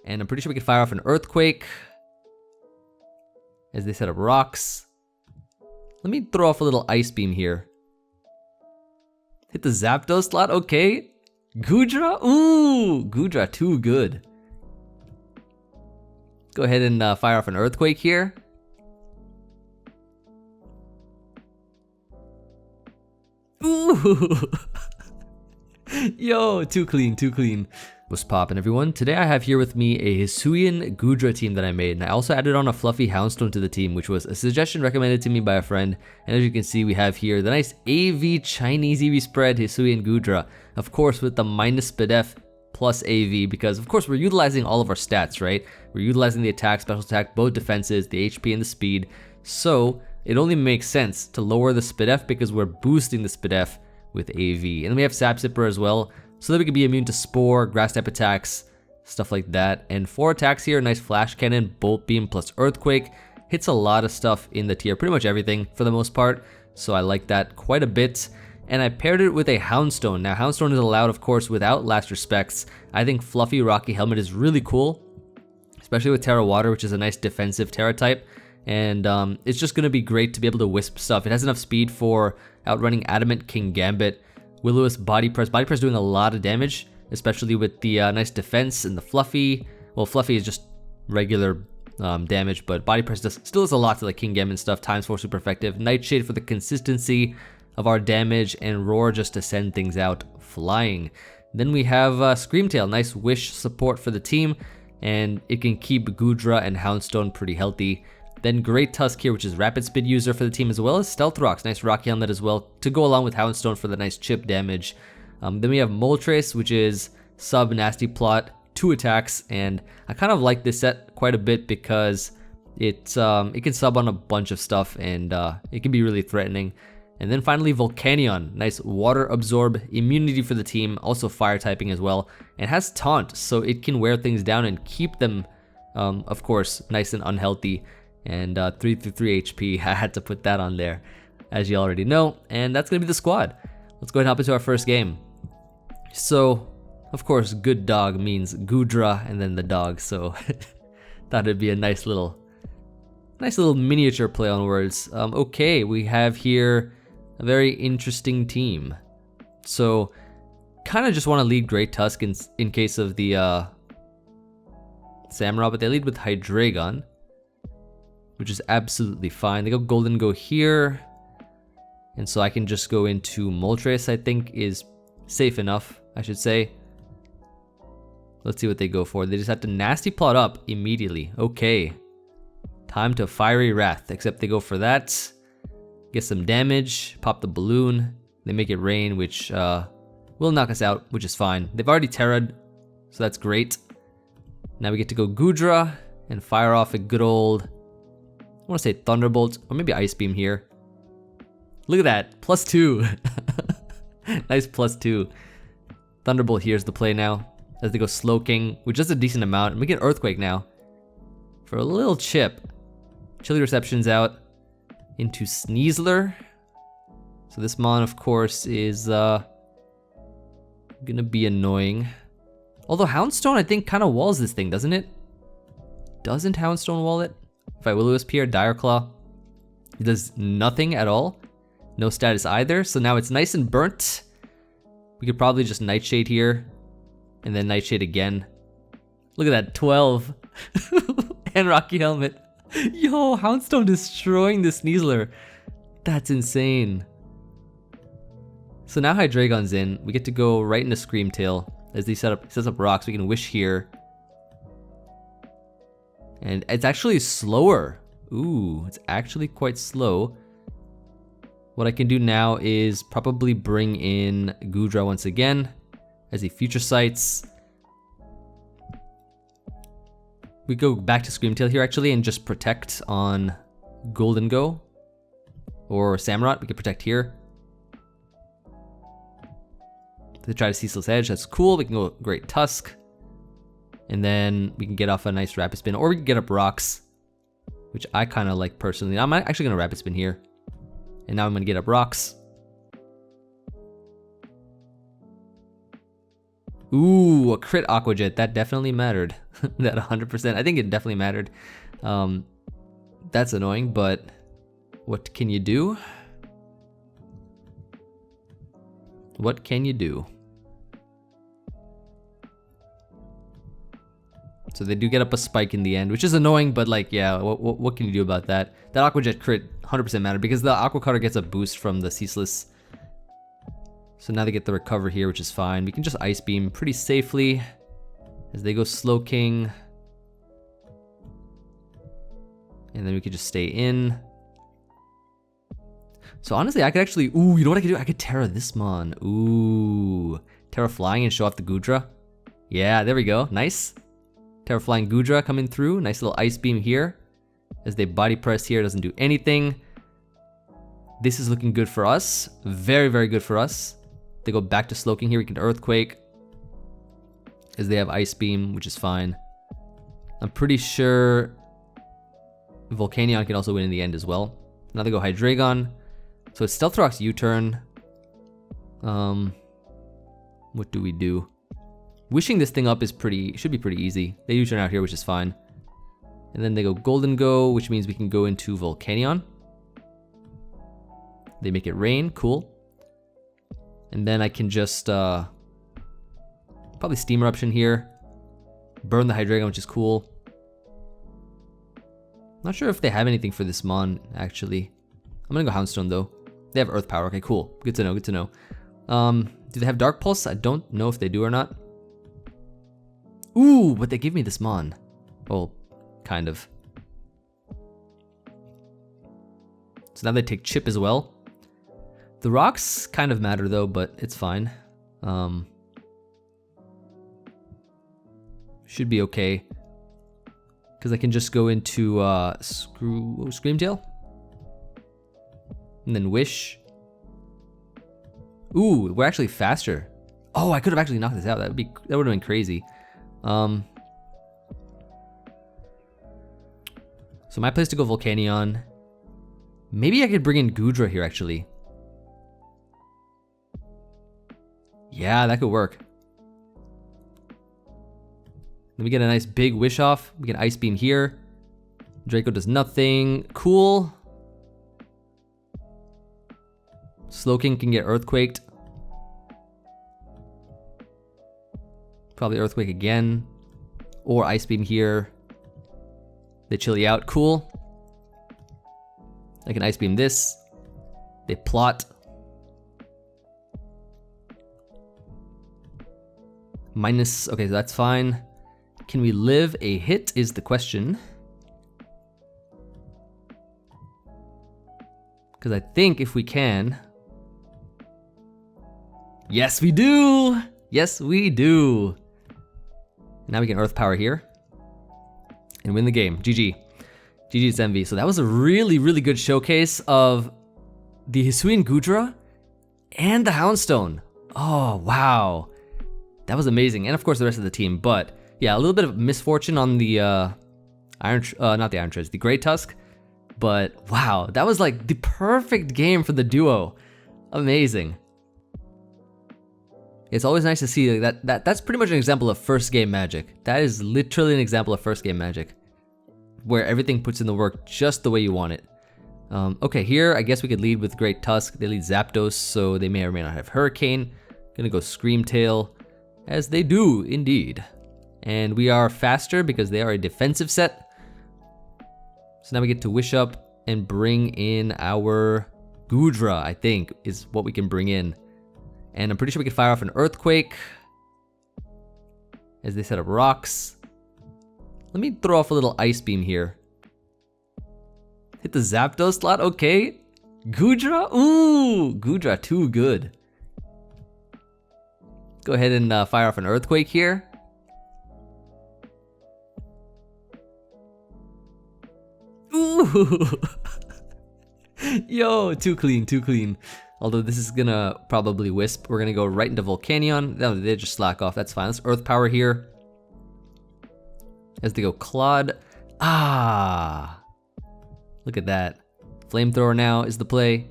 And I'm pretty sure we can fire off an Earthquake as they set up rocks. Let me throw off a little Ice Beam here. Hit the Zapdos slot, okay. Goodra? Ooh, Goodra, too good. Go ahead and fire off an Earthquake here. Ooh! Yo, too clean, too clean. What's poppin', everyone? Today I have here with me a Hisuian Goodra team that I made, and I also added on a Fluffy Houndstone to the team, which was a suggestion recommended to me by a friend. And as you can see, we have here the nice AV Chinese AV spread Hisuian Goodra, of course with the minus SpDef plus AV, because of course we're utilizing all of our stats, right? We're utilizing the attack, special attack, both defenses, the HP and the speed. So it only makes sense to lower the SpDef because we're boosting the SpDef with AV. And then we have Sap Zipper as well, so that we can be immune to Spore, Grass type attacks, stuff like that. And 4 attacks here, nice Flash Cannon, Bolt Beam plus Earthquake. Hits a lot of stuff in the tier, pretty much everything for the most part. So I like that quite a bit. And I paired it with a Houndstone. Now Houndstone is allowed, of course, without Last Respects. I think Fluffy Rocky Helmet is really cool, especially with Terra Water, which is a nice defensive Terra type. And it's just going to be great to be able to wisp stuff. It has enough speed for outrunning Adamant, King Gambit, Will-O-Wisp, Body Press. Body Press doing a lot of damage, especially with the nice defense and the Fluffy. Well, Fluffy is just regular damage, but Body Press still does a lot to like King Gambit and stuff. Times 4 super effective. Nightshade for the consistency of our damage, and Roar just to send things out flying. Then we have Screamtail, nice Wish support for the team, and it can keep Goodra and Houndstone pretty healthy. Then Great Tusk here, which is Rapid Speed user for the team, as well as Stealth Rocks, nice Rocky Helmet as well, to go along with Houndstone for the nice chip damage. Then we have Moltres, which is sub Nasty Plot, 2 attacks, and I kind of like this set quite a bit because it can sub on a bunch of stuff, and it can be really threatening. And then finally Volcanion, nice Water Absorb immunity for the team, also Fire typing as well, and has Taunt, so it can wear things down and keep them, of course, nice and unhealthy. And 333 HP, I had to put that on there, as you already know, and that's gonna be the squad. Let's go ahead and hop into our first game. So, of course, good dog means Goodra and then the dog, so thought it'd be a nice little miniature play on words. Okay, we have here a very interesting team. So, kind of just want to lead Great Tusk in case of the Samurott, but they lead with Hydreigon, which is absolutely fine. They go Golden Go here, and so I can just go into Moltres, I think is safe enough, I should say. Let's see what they go for. They just have to Nasty Plot up immediately. Okay. Time to Fiery Wrath, except they go for that. Get some damage, pop the balloon. They make it rain, which will knock us out, which is fine. They've already Terra'd, so that's great. Now we get to go Goodra and fire off a good old, I want to say Thunderbolt, or maybe Ice Beam here. Look at that, +2. Nice +2. Thunderbolt here's the play now, as they go Slowking, which does a decent amount, and we get Earthquake now. For a little chip. Chilly Reception's out into Sneasler. So this mon, of course, is gonna be annoying. Although Houndstone, I think, kind of walls this thing, doesn't it? Doesn't Houndstone wall it? If I Will-O-Wisp here, Dire Claw, it does nothing at all. No status either, so now it's nice and burnt. We could probably just Nightshade here, and then Nightshade again. Look at that, 12. And Rocky Helmet. Yo, Houndstone destroying the Sneasler. That's insane. So now Hydreigon's in. We get to go right into Screamtail. As he sets up rocks, we can Wish here. And it's actually slower. Ooh, it's actually quite slow. What I can do now is probably bring in Goodra once again as he Future Sights. We go back to Screamtail here actually and just protect on Golden Go or Samurott. We can protect here. They try to Ceaseless Edge, that's cool. We can go Great Tusk. And then we can get off a nice Rapid Spin, or we can get up rocks, which I kind of like personally. I'm actually going to Rapid Spin here. And now I'm going to get up rocks. Ooh, a crit Aqua Jet. That definitely mattered. That 100%. I think it definitely mattered. That's annoying, but what can you do? What can you do? So they do get up a spike in the end, which is annoying, but like, yeah, what can you do about that? That Aqua Jet crit 100% mattered because the Aqua Cutter gets a boost from the Ceaseless. So now they get the recover here, which is fine. We can just Ice Beam pretty safely as they go Slow King. And then we could just stay in. So honestly, I could actually, ooh, you know what I could do? I could Terra this mon. Ooh, Terra Flying and show off the Goodra. Yeah, there we go, nice. Terra Flying Goodra coming through, nice little Ice Beam here. As they body press here, doesn't do anything. This is looking good for us, very, very good for us. They go back to Slow King here, we can Earthquake. As they have Ice Beam, which is fine. I'm pretty sure Volcanion can also win in the end as well. Now they go Hydreigon. So it's Stealth Rock's U-turn. What do we do? Wishing this thing up is should be pretty easy. They U-turn out here, which is fine. And then they go Golden Go, which means we can go into Volcanion. They make it rain, cool. And then I can just probably Steam Eruption here. Burn the Hydreigon, which is cool. Not sure if they have anything for this mon, actually. I'm gonna go Houndstone though. They have Earth Power, okay, cool. Good to know, good to know. Do they have Dark Pulse? I don't know if they do or not. Ooh, but they give me this mon. Well, kind of. So now they take Chip as well. The rocks kind of matter though, but it's fine. Should be okay. Because I can just go into Screamtail. And then Wish. Ooh, we're actually faster. Oh, I could have actually knocked this out. That would have been crazy. So my place to go Volcanion. Maybe I could bring in Goodra here actually. Yeah, that could work. Then we get a nice big Wish off. We can Ice Beam here. Draco does nothing. Cool. Slowking can get Earthquaked. Probably Earthquake again. Or Ice Beam here. They Chilly out. Cool. I can Ice Beam this. They plot. Minus, okay, so that's fine. Can we live a hit is the question. Because I think if we can. Yes, we do! Yes, we do! Now we can Earth Power here. And win the game. GG. GG's Emvee. So that was a really, really good showcase of the Hisuian Goodra and the Houndstone. Oh, wow. That was amazing. And of course the rest of the team. But yeah, a little bit of misfortune on the not the Iron Treads, the Great Tusk. But wow, that was like the perfect game for the duo. Amazing. It's always nice to see like that's pretty much an example of first game magic. That is literally an example of first game magic. Where everything puts in the work just the way you want it. Okay, here I guess we could lead with Great Tusk. They lead Zapdos, so they may or may not have Hurricane. Gonna go Screamtail, as they do indeed. And we are faster because they are a defensive set. So now we get to Wish Up and bring in our Goodra, I think, is what we can bring in. And I'm pretty sure we can fire off an Earthquake as they set up rocks. Let me throw off a little Ice Beam here. Hit the Zapdos slot, okay. Goodra, ooh, Goodra, too good. Go ahead and fire off an Earthquake here. Ooh. Yo, too clean, too clean. Although this is gonna probably Wisp. We're gonna go right into Volcanion. No, they just slack off, that's fine. Let's Earth Power here. As they go Clod. Ah. Look at that. Flamethrower now is the play.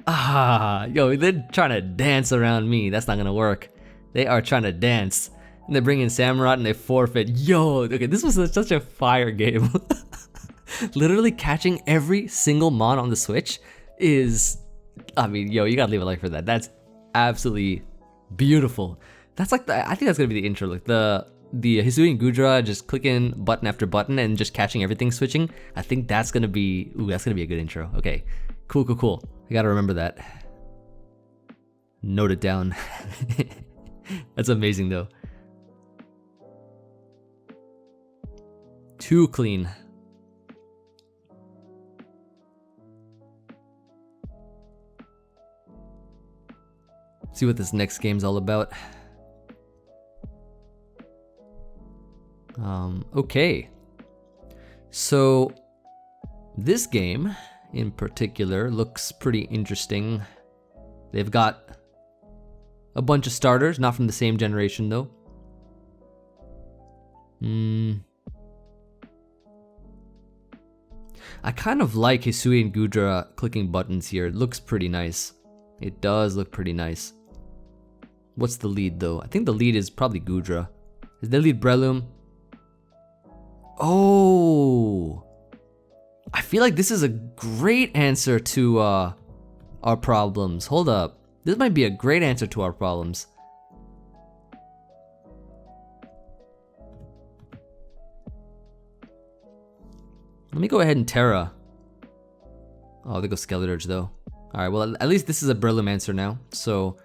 Ah. Yo, they're trying to dance around me. That's not gonna work. They are trying to dance. And they bring in Samurott and they forfeit. Yo, okay, this was such a fire game. Literally catching every single mon on the Switch is, I mean, yo, you gotta leave a like for that. That's absolutely beautiful. That's like I think that's gonna be the intro, like the Hisuian Goodra just clicking button after button and just catching everything switching. I think that's gonna be, ooh, that's gonna be a good intro. Okay, cool. I gotta remember that. Note it down. That's amazing though. Too clean. See what this next game's all about. Okay. So this game in particular looks pretty interesting. They've got a bunch of starters, not from the same generation though. I kind of like Hisuian Goodra clicking buttons here. It looks pretty nice. It does look pretty nice. What's the lead though? I think the lead is probably Goodra. Is the lead Breloom? Oh, I feel like this is a great answer to our problems. Hold up. This might be a great answer to our problems. Let me go ahead and Terra. Oh, they go Skeleturge though. Alright, well at least this is a Breloom answer now. So,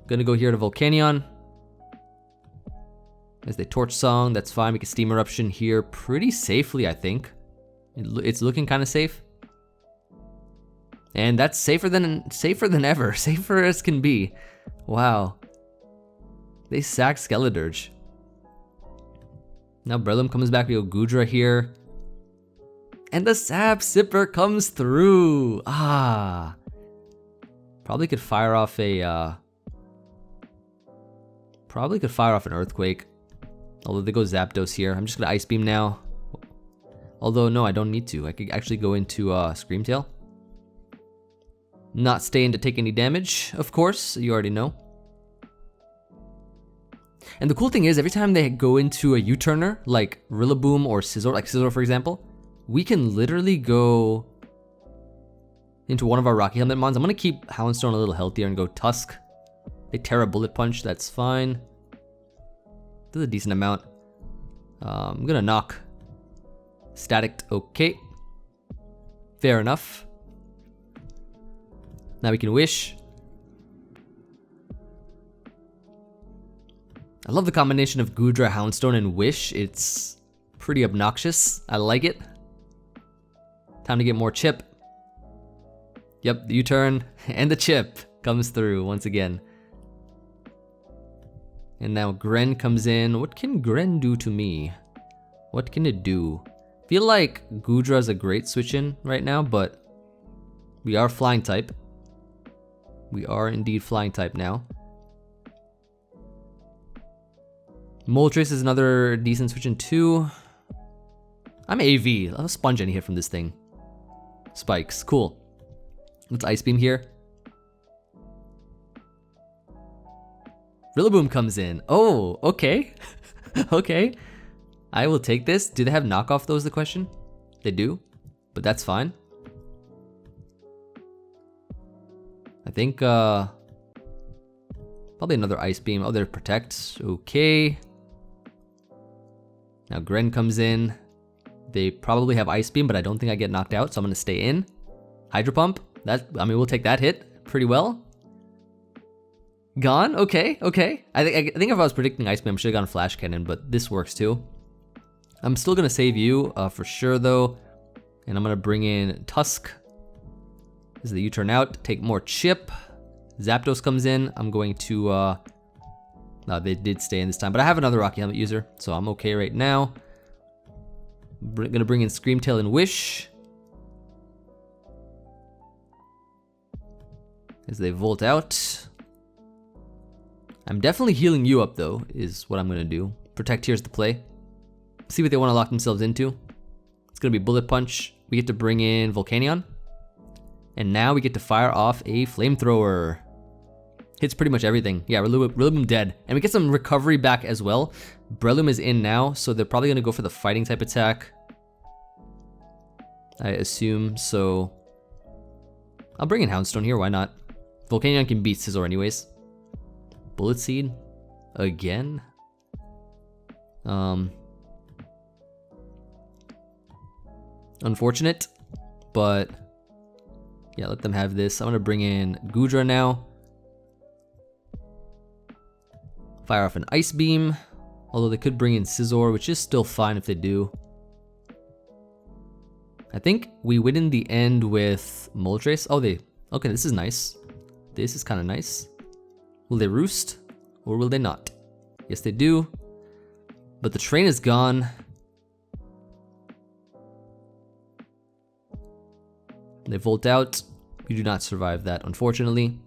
gonna go here to Volcanion. As they Torch Song, that's fine. We can Steam Eruption here pretty safely, I think. It's looking kind of safe. And that's safer than ever. Safer as can be. Wow. They sack Skeleturge. Now Breloom comes back. We go Goodra here. And the Sap Sipper comes through. Ah. Probably could fire off a an Earthquake. Although they go Zapdos here. I'm just gonna Ice Beam now. Although no, I don't need to. I could actually go into Screamtail. Not staying to take any damage, of course. You already know. And the cool thing is, every time they go into a U-turner, like Rillaboom or Scizor, like Scizor for example, we can literally go into one of our Rocky Helmet mons. I'm gonna keep Houndstone a little healthier and go Tusk. They Terra Bullet Punch, that's fine. Does a decent amount. I'm gonna knock. Static, okay. Fair enough. Now we can Wish. I love the combination of Goodra, Houndstone, and Wish. It's pretty obnoxious. I like it. Time to get more chip. Yep, the U-turn and the chip comes through once again. And now Gren comes in. What can Gren do to me? What can it do? Feel like Goodra is a great switch in right now, but we are Flying type. We are indeed Flying type now. Moltres is another decent switch in too. I'm AV. I'll sponge any hit from this thing. Spikes, cool. Let's Ice Beam here. Rillaboom comes in. Oh, okay. Okay. I will take this. Do they have knockoff though is the question? They do, but that's fine. I think probably another Ice Beam. Oh, they're Protect. Okay. Now Gren comes in. They probably have Ice Beam, but I don't think I get knocked out, so I'm gonna stay in. Hydro Pump. That, I mean, we'll take that hit pretty well. Gone? Okay, okay. I think if I was predicting Ice Beam, I should have gone Flash Cannon, but this works too. I'm still gonna save you for sure though, and I'm gonna bring in Tusk. This is the U-turn out. Take more chip. Zapdos comes in. I'm going to. No, they did stay in this time, but I have another Rocky Helmet user, so I'm okay right now. Gonna bring in Screamtail and Wish. As they Volt out. I'm definitely healing you up though, is what I'm gonna do. Protect here's the play. See what they want to lock themselves into. It's gonna be Bullet Punch. We get to bring in Volcanion. And now we get to fire off a Flamethrower. Hits pretty much everything. Yeah, Rillaboom dead. And we get some recovery back as well. Breloom is in now, so they're probably going to go for the fighting type attack, I assume. So I'll bring in Houndstone here, why not? Volcanion can beat Scizor anyways. Bullet Seed again. Unfortunate, but yeah, let them have this. I'm gonna bring in Goodra now. Fire off an Ice Beam, although they could bring in Scizor, which is still fine if they do. I think we win in the end with Moltres. Oh, okay, this is nice. This is kind of nice. Will they roost or will they not? Yes, they do. But the train is gone. They volt out. You do not survive that, unfortunately.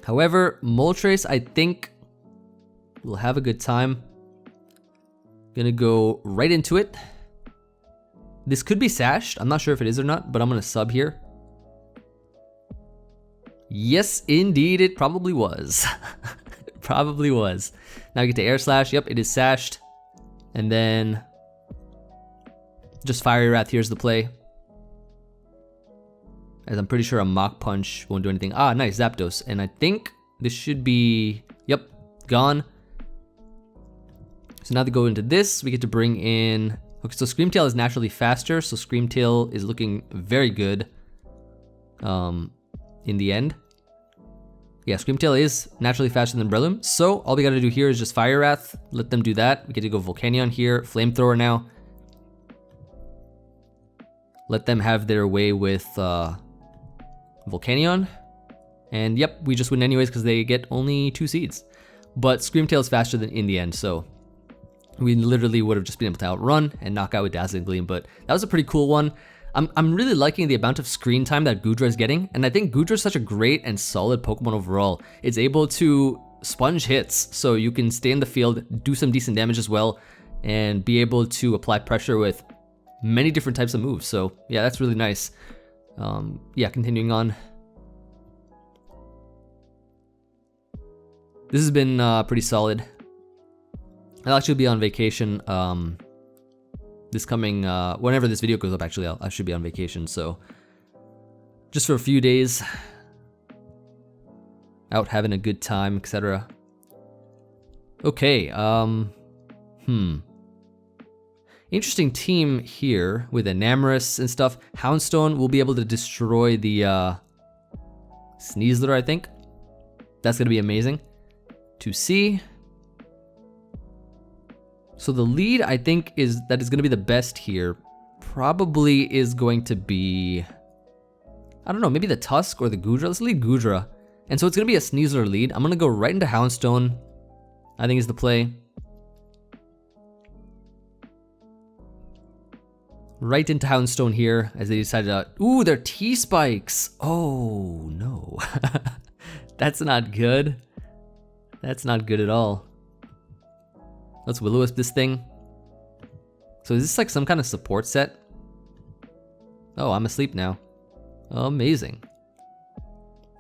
However, Moltres, I think, will have a good time. Gonna go right into it. This could be sashed. I'm not sure if it is or not, but I'm gonna sub here. Yes, indeed, it probably was. It probably was. Now I get to Air Slash. Yep, it is sashed. And then just Fiery Wrath. Here's the play. As I'm pretty sure a Mach Punch won't do anything. Ah, nice, Zapdos. And I think this should be, yep, gone. So now they go into this, we get to bring in, okay, so Screamtail is naturally faster, so Screamtail is looking very good in the end. Yeah, Screamtail is naturally faster than Breloom, so all we gotta do here is just Fire Wrath, let them do that. We get to go Volcanion here, Flamethrower now. Let them have their way with Volcanion. And yep, we just win anyways because they get only 2 seeds. But Screamtail is faster than in the end, so we literally would have just been able to outrun and knock out with Dazzling Gleam, but that was a pretty cool one. I'm really liking the amount of screen time that Goodra is getting, and I think Goodra is such a great and solid Pokemon overall. It's able to sponge hits, so you can stay in the field, do some decent damage as well, and be able to apply pressure with many different types of moves. So yeah, that's really nice. Yeah, continuing on. This has been pretty solid. I'll actually be on vacation this coming, whenever this video goes up, actually, I should be on vacation, so just for a few days, out having a good time, etc. Okay, interesting team here with Enamorus and stuff. Houndstone will be able to destroy the Sneasler, I think. That's gonna be amazing to see. So the lead, I think, is going to be the best here. Probably is going to be, I don't know, maybe the Tusk or the Goodra. Let's lead Goodra. And so it's going to be a Sneasler lead. I'm going to go right into Houndstone, I think is the play. Right into Houndstone here as they decided to, ooh, they're T-Spikes. Oh, no. That's not good. That's not good at all. Let's Will-O-Wisp this thing. So is this like some kind of support set? Oh, I'm asleep now. Amazing.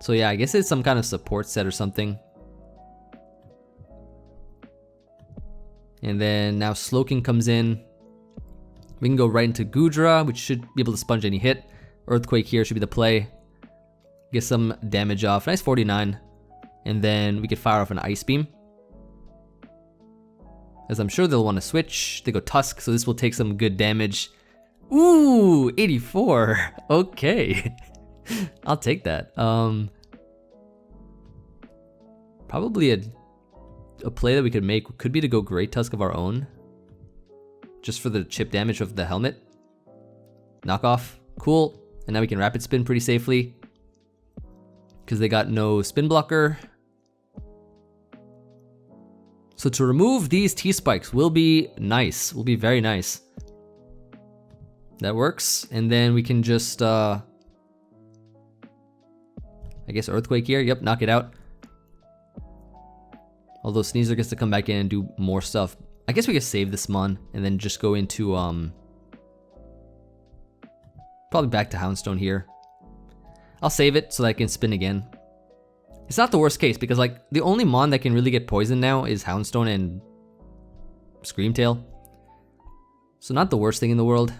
So yeah, I guess it's some kind of support set or something. And then now Slowking comes in. We can go right into Goodra, which should be able to sponge any hit. Earthquake here should be the play. Get some damage off. Nice 49. And then we could fire off an Ice Beam, as I'm sure they'll want to switch. They go Tusk, so this will take some good damage. Ooh, 84. Okay. I'll take that. Probably a play that we could make could be to go Great Tusk of our own, just for the chip damage of the helmet. Knockoff. Cool. And now we can Rapid Spin pretty safely, because they got no spin blocker. So to remove these T-Spikes will be nice, will be very nice. That works, and then we can just, I guess Earthquake here, yep, knock it out. Although Sneasler gets to come back in and do more stuff. I guess we could save this Mon, and then just go into, probably back to Houndstone here. I'll save it so that I can spin again. It's not the worst case because like the only mon that can really get poisoned now is Houndstone and Screamtail. So not the worst thing in the world.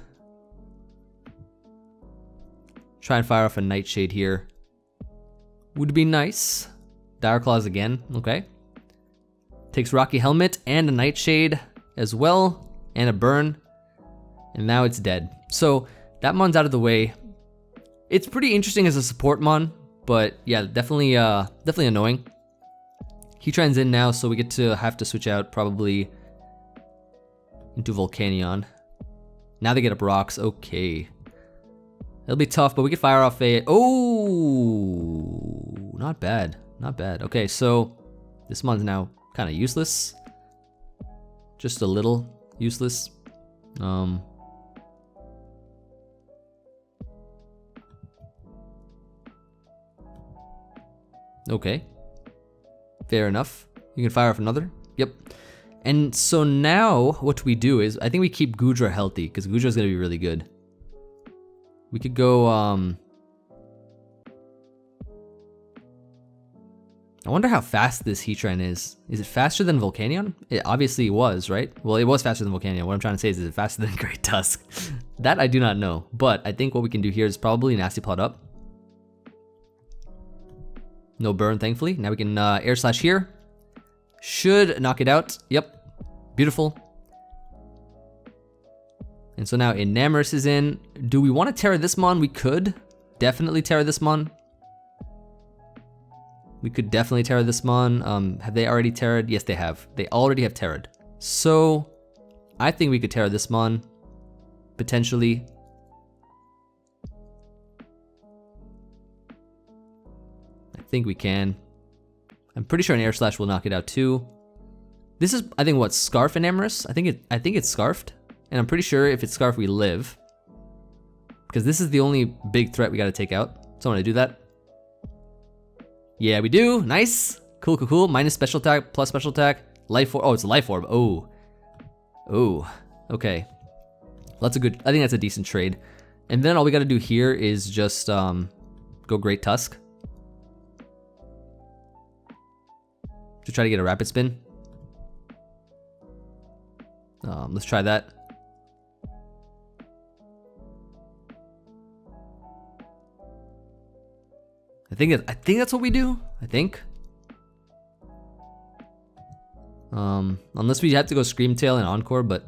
Try and fire off a Nightshade here. Would be nice. Dire Claws again, okay. Takes Rocky Helmet and a Nightshade as well, and a burn. And now it's dead. So that mon's out of the way. It's pretty interesting as a support mon, but yeah, definitely annoying. Heatran's in now, so we get to have to switch out probably into Volcanion. Now they get up rocks, okay. It'll be tough, but we can fire off a, oh, not bad, not bad. Okay, so this mon's now kind of useless. Just a little useless. Okay, fair enough. You can fire off another, yep. And so now what we do is, I think we keep Goodra healthy, because Goodra is going to be really good. We could go, I wonder how fast this Heatran is. Is it faster than Volcanion? It obviously was, right? Well, it was faster than Volcanion. What I'm trying to say is it faster than Great Tusk? That I do not know, but I think what we can do here is probably Nasty Plot up. No burn, thankfully. Now we can Air Slash here. Should knock it out. Yep, beautiful. And so now Enamorous is in. Do we want to Terra this mon? We could definitely Terra this mon. We could definitely Terra this mon. Have they already Terra'd? Yes, they have. They already have Terra'd. So I think we could Terra this mon, potentially. I think we can. I'm pretty sure an Air Slash will knock it out too. This is, I think, what, Scarf Enamorous? I think it's Scarfed. And I'm pretty sure if it's Scarf, we live. Because this is the only big threat we gotta take out. So I'm gonna do that. Yeah, we do. Nice. Cool, cool, cool. Minus special attack, plus special attack. Life orb. Oh, it's a life orb. Oh. Oh. Okay. That's a good, I think that's a decent trade. And then all we gotta do here is just go Great Tusk. To try to get a rapid spin. Let's try that. I think that's what we do. I think. Unless we have to go Screamtail and Encore, but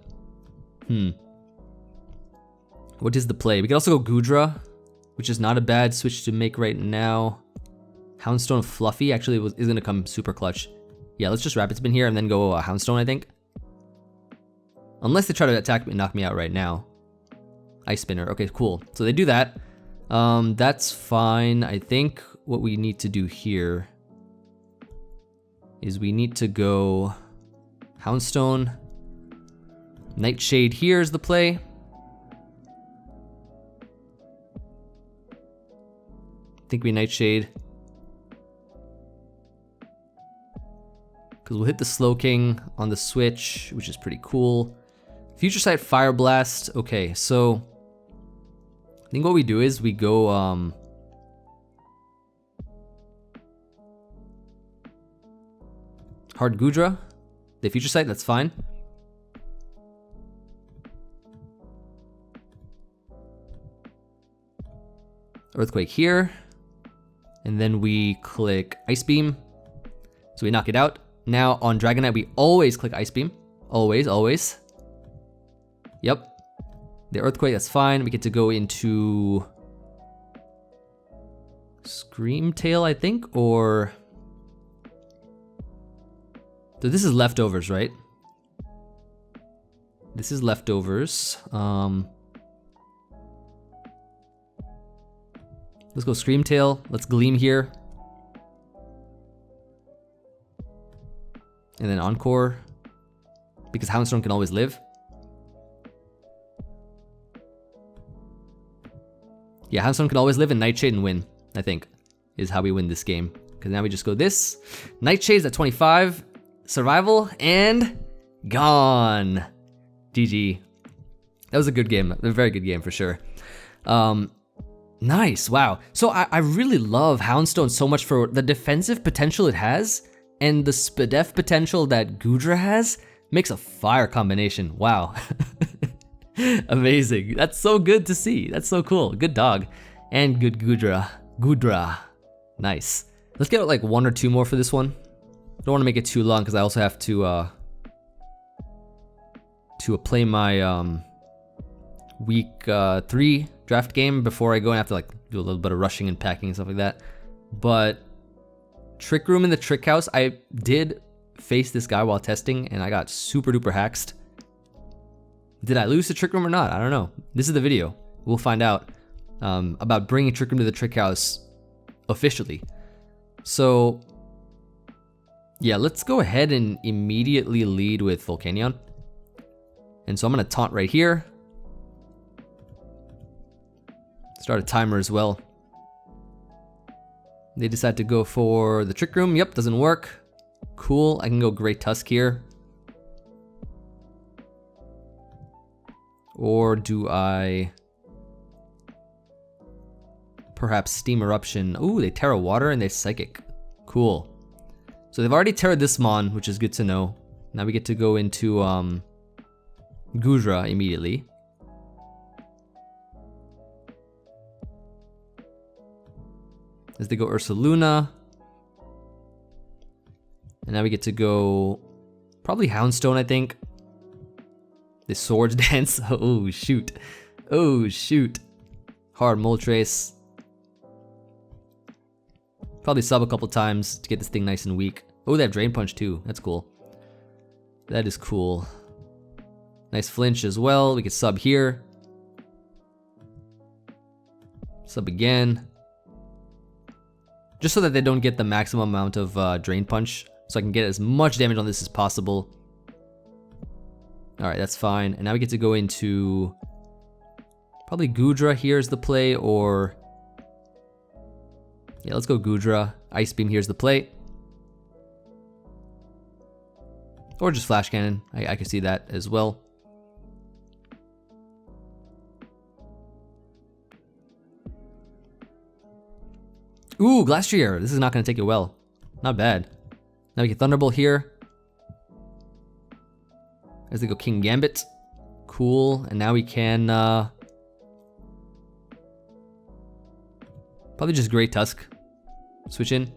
what is the play? We could also go Goodra, which is not a bad switch to make right now. Houndstone Fluffy actually is gonna come super clutch. Yeah, let's just Rapid Spin here and then go Houndstone, I think. Unless they try to attack me and knock me out right now. Ice Spinner, okay, cool. So they do that. That's fine. I think what we need to do here is we need to go Houndstone. Nightshade here is the play. I think we Nightshade. Because we'll hit the Slowking on the switch, which is pretty cool. Future Sight Fire Blast. Okay, so I think what we do is we go Hard Goodra. They Future Sight, that's fine. Earthquake here. And then we click Ice Beam. So we knock it out. Now on Dragonite, we always click Ice Beam. Always, always. Yep. The Earthquake, that's fine. We get to go into Screamtail, I think, or... So this is leftovers, right? This is leftovers. Let's go Screamtail. Let's Gleam here. And then Encore. Because Houndstone can always live. Yeah, Houndstone can always live and Nightshade and win, I think, is how we win this game. Because now we just go this. Nightshade's at 25. Survival and gone. GG. That was a good game. A very good game for sure. Now Nice, wow. So I really love Houndstone so much for the defensive potential it has, and the SPDEF potential that Goodra has makes a fire combination. Wow. Amazing. That's so good to see. That's so cool. Good dog. And good Goodra. Goodra. Nice. Let's get like 1 or 2 more for this one. Don't want to make it too long because I also have to play my week 3 draft game before I go, and I have to like do a little bit of rushing and packing and stuff like that. But Trick Room in the Trick House, I did face this guy while testing and I got super duper haxed. Did I lose to Trick Room or not? I don't know. This is the video. We'll find out about bringing Trick Room to the Trick House officially. So yeah, let's go ahead and immediately lead with Volcanion. And so I'm gonna taunt right here. Start a timer as well. They decide to go for the Trick Room. Yep, doesn't work. Cool, I can go Great Tusk here. Or do I perhaps Steam Eruption? Ooh, they Terra Water and they Psychic. Cool. So they've already Terra this Mon, which is good to know. Now we get to go into Goodra immediately. As they go Ursaluna. And now we get to go probably Houndstone, I think. The Swords Dance. Oh shoot. Oh shoot. Hard Moltres. Probably sub a couple times to get this thing nice and weak. Oh, they have Drain Punch too. That's cool. That is cool. Nice flinch as well. We could sub here. Sub again. Just so that they don't get the maximum amount of Drain Punch. So I can get as much damage on this as possible. Alright, that's fine. And now we get to go into probably Goodra here is the play, or yeah, let's go Goodra. Ice Beam here's the play. Or just Flash Cannon. I can see that as well. Ooh, Glastrier. This is not going to take it well. Not bad. Now we get Thunderbolt here. As they go King Gambit. Cool. And now we can probably just Great Tusk. Switch in.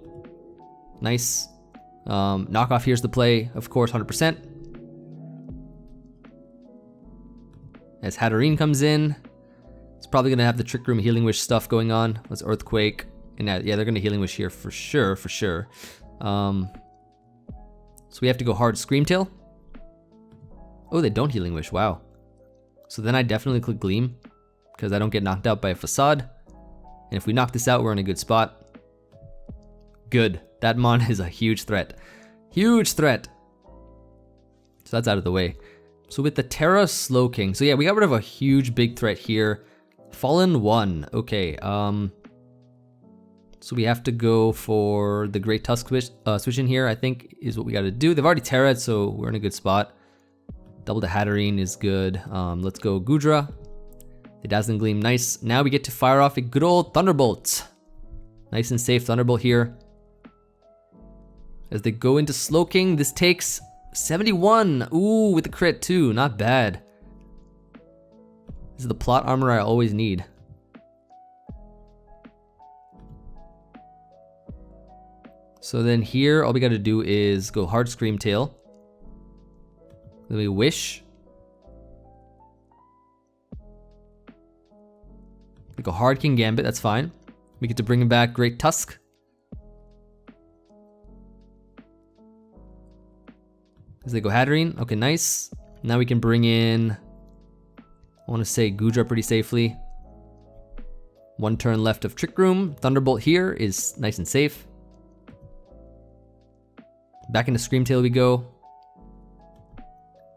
Nice. Knockoff here's the play, of course, 100%. As Heatran comes in, it's probably going to have the Trick Room Healing Wish stuff going on. Let's Earthquake. And yeah, they're going to Healing Wish here for sure, for sure. So we have to go hard Scream Tail. Oh, they don't Healing Wish, wow. So then I definitely click Gleam, because I don't get knocked out by a Facade. And if we knock this out, we're in a good spot. Good. That Mon is a huge threat. Huge threat. So that's out of the way. So with the Terra Slowking, so yeah, we got rid of a huge big threat here. Fallen 1, okay. So we have to go for the Great Tusk switch in here, I think is what we gotta do. They've already Terra'd, so we're in a good spot. Double the Heatran is good. Let's go Goodra. The Dazzling Gleam, nice. Now we get to fire off a good old Thunderbolt. Nice and safe Thunderbolt here. As they go into Slowking, this takes 71. Ooh, with the crit too, not bad. This is the plot armor I always need. So then here, all we gotta do is go hard Scream Tail. Then we Wish. We go hard King Gambit, that's fine. We get to bring him back Great Tusk. As they go Heatran, okay, nice. Now we can bring in, I wanna say Goodra pretty safely. 1 turn left of Trick Room. Thunderbolt here is nice and safe. Back into Scream Tail we go.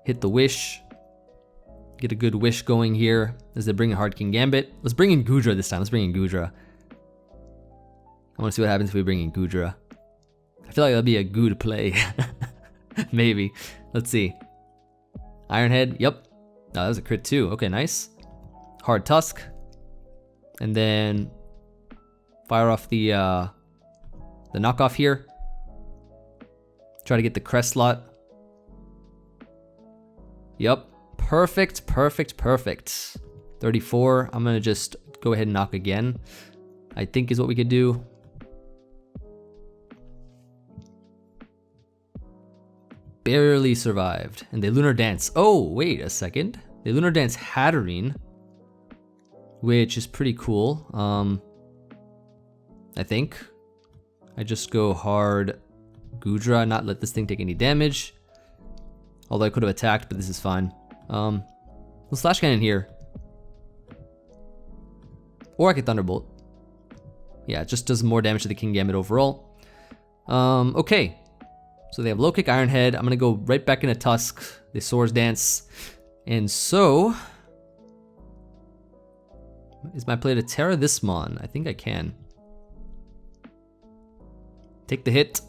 Hit the Wish. Get a good Wish going here as they bring in hard King Gambit. Let's bring in Goodra this time. Let's bring in Goodra. I want to see what happens if we bring in Goodra. I feel like that'd be a good play. Maybe. Let's see. Ironhead. Yep. Oh, that was a crit too. Okay, nice. Hard Tusk. And then fire off the knockoff here. Try to get the crest slot. Yep, perfect, perfect, perfect. 34, I'm gonna just go ahead and knock again, I think is what we could do. Barely survived. And they Lunar Dance. Oh, wait a second. They Lunar Dance Heatran, which is pretty cool. I think. I just go hard Goodra, not let this thing take any damage. Although I could have attacked, but this is fine. We'll Slash Cannon here. Or I could Thunderbolt. Yeah, it just does more damage to the Kingambit overall. Okay. So they have Low Kick, Iron Head. I'm gonna go right back into Tusk. They Swords Dance. And so... is my play to Terra this Mon? I think I can. Take the hit.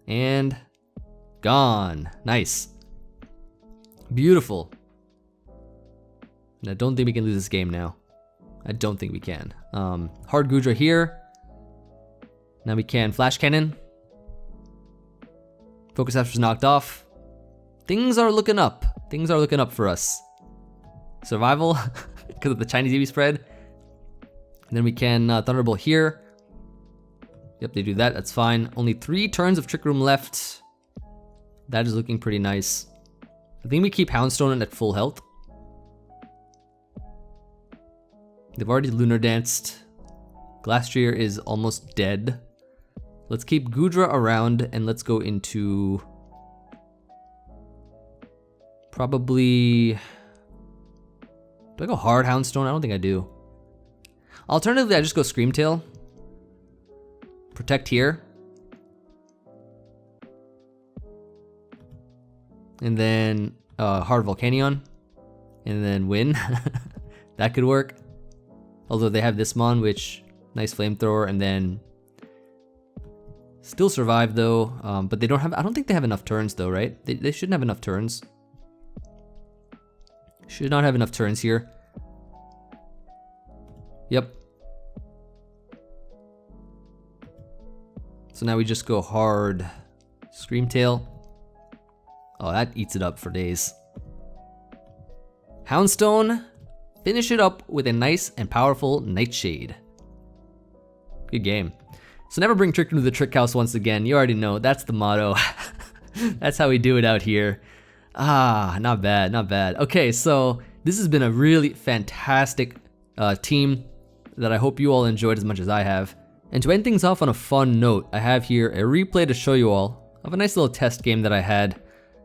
And... gone. Nice. Beautiful. And I don't think we can lose this game now. I don't think we can. Hard Goodra here. Now we can Flash Cannon. Focus After's knocked off. Things are looking up. Things are looking up for us. Survival, because of the Chinese AV spread. And then we can Thunderbolt here. Yep, they do that. That's fine. Only 3 turns of Trick Room left. That is looking pretty nice. I think we keep Houndstone at full health. They've already Lunar Danced. Glastrier is almost dead. Let's keep Goodra around and let's go into... probably... do I go hard Houndstone? I don't think I do. Alternatively, I just go Screamtail. Protect here. And then hard Volcanion. And then win. That could work. Although they have this Mon, which... nice Flamethrower, and then... still survive though, but they don't have... I don't think they have enough turns though, right? They shouldn't have enough turns. Should not have enough turns here. Yep. So now we just go hard Screamtail. Oh, that eats it up for days. Houndstone, finish it up with a nice and powerful Nightshade. Good game. So never bring Trick Room to the Trick House once again. You already know, that's the motto. That's how we do it out here. Ah, not bad, not bad. Okay, so this has been a really fantastic team that I hope you all enjoyed as much as I have. And to end things off on a fun note, I have here a replay to show you all of a nice little test game that I had.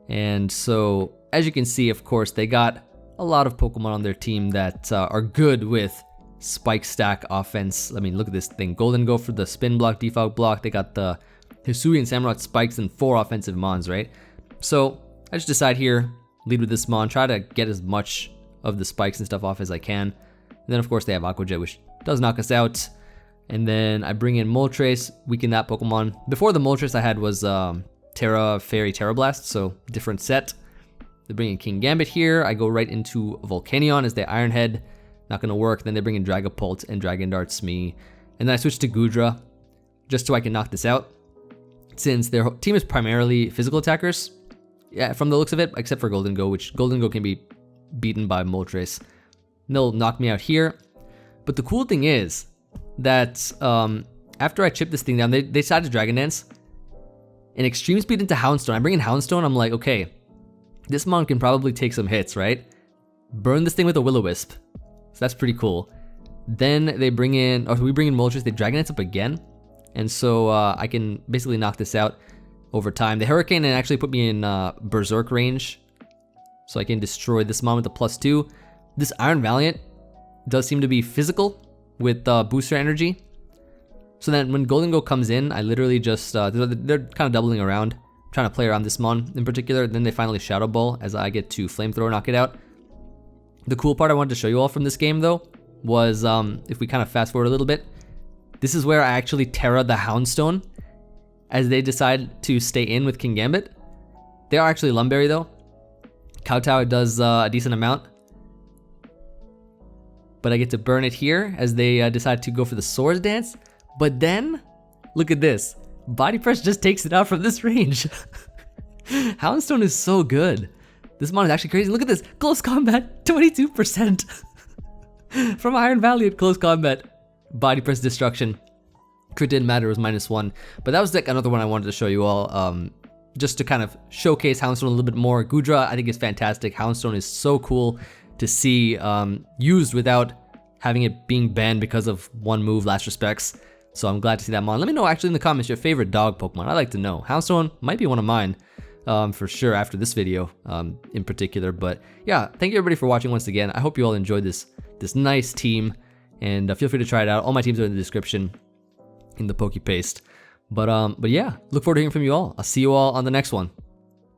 And so, as you can see, of course, they got a lot of Pokemon on their team that are good with spike stack offense. I mean, look at this thing. Golden Go for the spin block, defog block. They got the Hisuian Samurott spikes and 4 offensive Mons, right? So I just decide here, lead with this Mon, try to get as much of the spikes and stuff off as I can. And then of course they have Aqua Jet, which does knock us out. And then I bring in Moltres, weaken that Pokemon. Before the Moltres I had was Terra Fairy Terra Blast, so different set. They bring in Kingambit here. I go right into Volcanion as the Iron Head. Not gonna work. Then they bring in Dragapult and Dragon Darts me. And then I switch to Goodra just so I can knock this out. Since their team is primarily physical attackers, yeah, from the looks of it, except for Golden Go, which Golden Go can be beaten by Moltres. They'll knock me out here. But the cool thing is that after I chip this thing down, they decided to Dragon Dance. And Extreme Speed into Houndstone. I bring in Houndstone, I'm like, okay, this Mon can probably take some hits, right? Burn this thing with a Will-O-Wisp. So that's pretty cool. Then they bring in, or we bring in Moltres, they Dragon Dance up again. And so I can basically knock this out over time. The Hurricane actually put me in Berserk range. So I can destroy this Mon with the +2. This Iron Valiant does seem to be physical with booster energy. So then when Golden Go comes in, I literally just, they're kind of doubling around, trying to play around this Mon in particular. Then they finally Shadow Ball as I get to Flamethrower, knock it out. The cool part I wanted to show you all from this game though, was if we kind of fast forward a little bit, this is where I actually Terra the Houndstone as they decide to stay in with Kingambit. They are actually Lumberry though. Kowtow does a decent amount. But I get to burn it here as they decide to go for the Swords Dance. But then, look at this. Body Press just takes it out from this range. Houndstone is so good. This mon is actually crazy. Look at this. Close combat, 22%. From Iron Valiant, close combat. Body Press destruction. Crit didn't matter, it was -1. But that was like another one I wanted to show you all. Just to kind of showcase Houndstone a little bit more. Goodra, I think, is fantastic. Houndstone is so cool to see used without having it being banned because of one move, Last Respects. So I'm glad to see that mon. Let me know actually in the comments your favorite dog Pokemon. I'd like to know. Houndstone might be one of mine for sure after this video in particular. But yeah, thank you everybody for watching once again. I hope you all enjoyed this nice team, and feel free to try it out. All my teams are in the description in the Poke Paste. But yeah, look forward to hearing from you all. I'll see you all on the next one.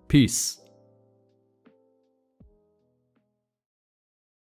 Peace.